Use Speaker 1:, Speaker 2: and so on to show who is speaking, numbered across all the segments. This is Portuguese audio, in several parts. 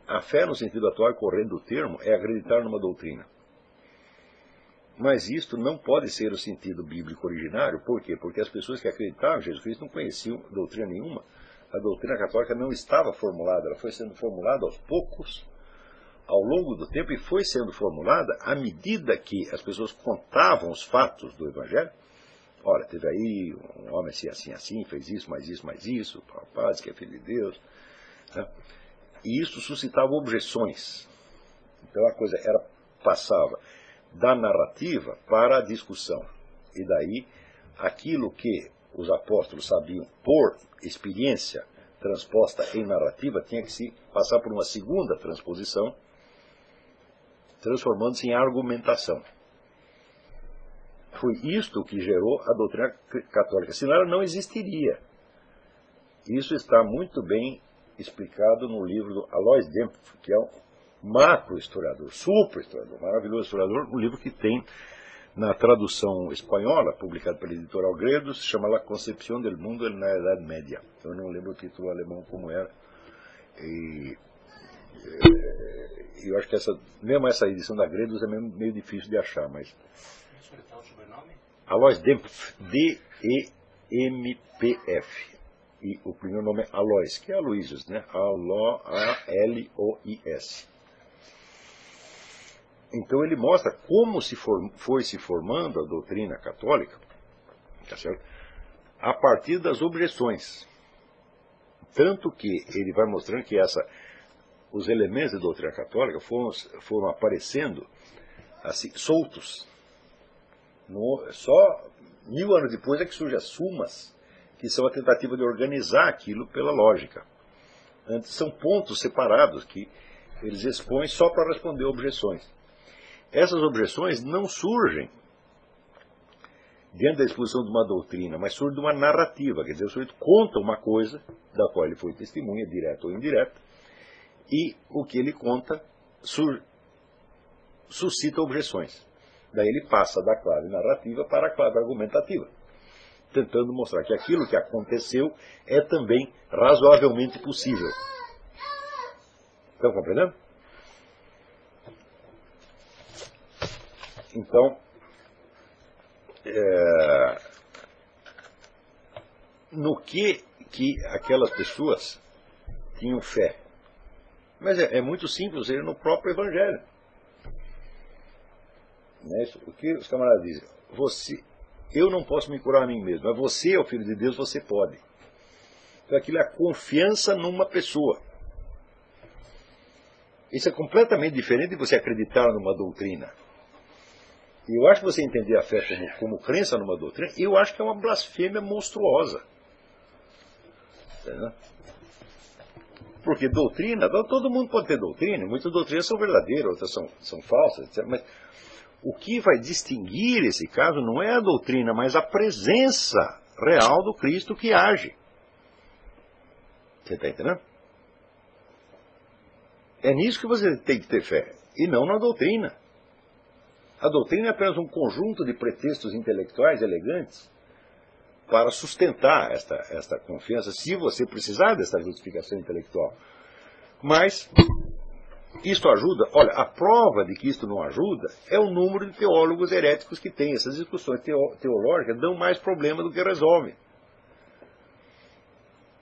Speaker 1: A fé, no sentido atual e corrente do termo, é acreditar numa doutrina. Mas isto não pode ser o sentido bíblico originário. Por quê? Porque as pessoas que acreditavam em Jesus Cristo não conheciam doutrina nenhuma. A doutrina católica não estava formulada, ela foi sendo formulada aos poucos, ao longo do tempo, e foi sendo formulada à medida que as pessoas contavam os fatos do Evangelho. Olha, teve aí um homem assim, assim, assim, fez isso, mais isso, rapaz, que é filho de Deus. Né? E isso suscitava objeções. Então a coisa passava da narrativa para a discussão. E daí, aquilo que os apóstolos sabiam por experiência transposta em narrativa tinha que se passar por uma segunda transposição, transformando-se em argumentação. Foi isto que gerou a doutrina católica, senão ela não existiria. Isso está muito bem explicado no livro do Alois Dempf, que é um macro-historiador, super-historiador, maravilhoso historiador, um livro que tem na tradução espanhola, publicado pela editorial Gredo, se chama La Concepción del Mundo na Edad Média. Eu não lembro o título alemão como era. E eu acho que mesmo essa edição da Gredos é meio difícil de achar, mas... Alois Dempf, D-E-M-P-F. E o primeiro nome é Alois, que é Aloysius, né? A-L-O-I-S. Então ele mostra como foi se formando a doutrina católica, tá certo? A partir das objeções. Tanto que ele vai mostrando que os elementos da doutrina católica foram aparecendo assim, soltos. Só 1000 anos depois é que surgem as sumas, que são a tentativa de organizar aquilo pela lógica. Antes são pontos separados que eles expõem só para responder objeções. Essas objeções não surgem dentro da exposição de uma doutrina, mas surgem de uma narrativa. Quer dizer, o sujeito conta uma coisa da qual ele foi testemunha, direta ou indireta, e o que ele conta suscita objeções. Daí ele passa da clave narrativa para a clave argumentativa, tentando mostrar que aquilo que aconteceu é também razoavelmente possível. Estão compreendendo? Então, no que aquelas pessoas tinham fé? Mas é muito simples, no próprio Evangelho. Não é isso? O que os camaradas dizem? Eu não posso me curar a mim mesmo, mas você é o Filho de Deus, você pode. Então aquilo é a confiança numa pessoa. Isso é completamente diferente de você acreditar numa doutrina. E eu acho que você entender a fé como crença numa doutrina, eu acho que é uma blasfêmia monstruosa. Entendeu? Porque doutrina, todo mundo pode ter doutrina, muitas doutrinas são verdadeiras, outras são falsas, etc. Mas o que vai distinguir esse caso não é a doutrina, mas a presença real do Cristo que age. Você está entendendo? É nisso que você tem que ter fé, e não na doutrina. A doutrina é apenas um conjunto de pretextos intelectuais elegantes para sustentar esta confiança, se você precisar dessa justificação intelectual. Mas isto ajuda? Olha, a prova de que isto não ajuda é o número de teólogos heréticos que tem. Essas discussões teológicas dão mais problema do que resolvem.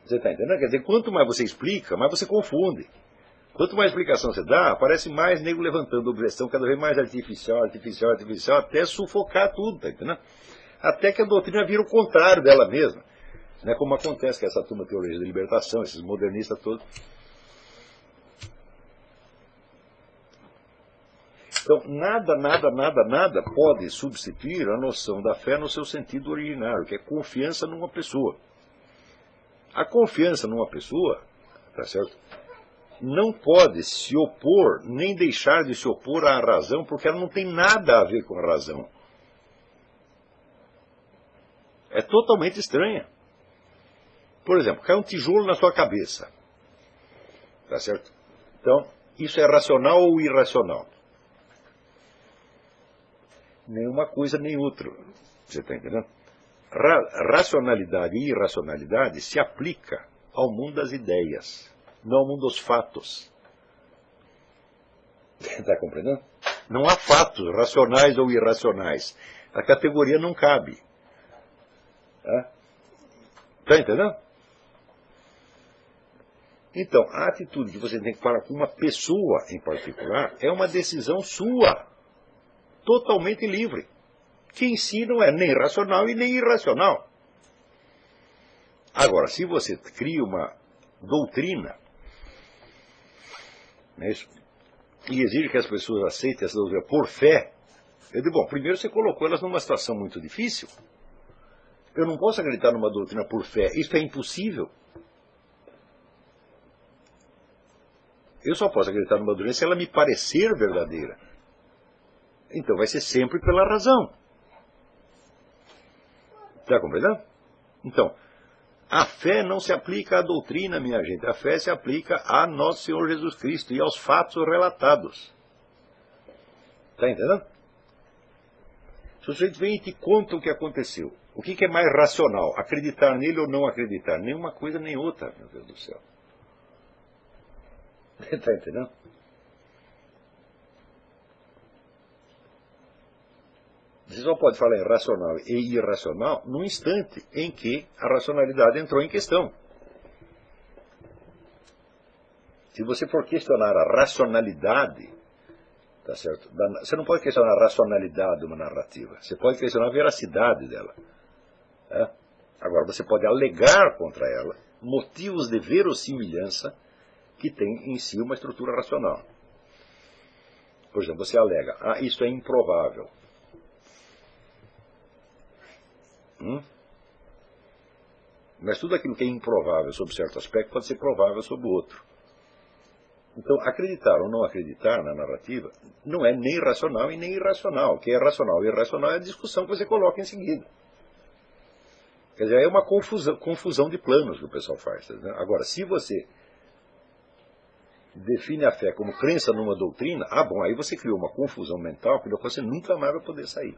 Speaker 1: Você está entendendo? Quer dizer, quanto mais você explica, mais você confunde. Quanto mais explicação você dá, aparece mais nego levantando objeção, cada vez mais artificial, até sufocar tudo, tá entendendo? Até que a doutrina vira o contrário dela mesma. Né? Como acontece com essa turma de teologia da libertação, esses modernistas todos. Então, nada pode substituir a noção da fé no seu sentido originário, que é confiança numa pessoa. A confiança numa pessoa, tá certo? Não pode se opor, nem deixar de se opor à razão, porque ela não tem nada a ver com a razão. É totalmente estranha. Por exemplo, cai um tijolo na sua cabeça. Tá certo? Então, isso é racional ou irracional? Nenhuma coisa nem outra. Você está entendendo? Racionalidade e irracionalidade se aplica ao mundo das ideias, não ao mundo dos fatos. Está compreendendo? Não há fatos racionais ou irracionais. A categoria não cabe. Está entendendo? Então, a atitude que você tem que falar com uma pessoa em particular é uma decisão sua, totalmente livre, que em si não é nem racional e nem irracional. Agora, se você cria uma doutrina, não é isso? E exige que as pessoas aceitem essa doutrina por fé, eu digo, bom, primeiro você colocou elas numa situação muito difícil. Eu não posso acreditar numa doutrina por fé, isso é impossível. Eu só posso acreditar numa doutrina se ela me parecer verdadeira. Então vai ser sempre pela razão. Está compreendendo? Então, a fé não se aplica à doutrina, minha gente. A fé se aplica a nosso Senhor Jesus Cristo e aos fatos relatados. Está entendendo? Se o sujeito vem e te conta o que aconteceu, o que é mais racional? Acreditar nele ou não acreditar? Nenhuma coisa nem outra, meu Deus do céu. Está entendendo? Você só pode falar em racional e irracional no instante em que a racionalidade entrou em questão. Se você for questionar a racionalidade, tá certo? Você não pode questionar a racionalidade de uma narrativa. Você pode questionar a veracidade dela. Agora, você pode alegar contra ela motivos de verossimilhança que tem em si uma estrutura racional. Por exemplo, você alega, isso é improvável. Mas tudo aquilo que é improvável sob certo aspecto pode ser provável sob o outro. Então, acreditar ou não acreditar na narrativa não é nem racional e nem irracional. O que é racional e irracional é a discussão que você coloca em seguida. Quer dizer, é uma confusão de planos que o pessoal faz. Tá? Agora, se você define a fé como crença numa doutrina, bom, aí você criou uma confusão mental que você nunca mais vai poder sair.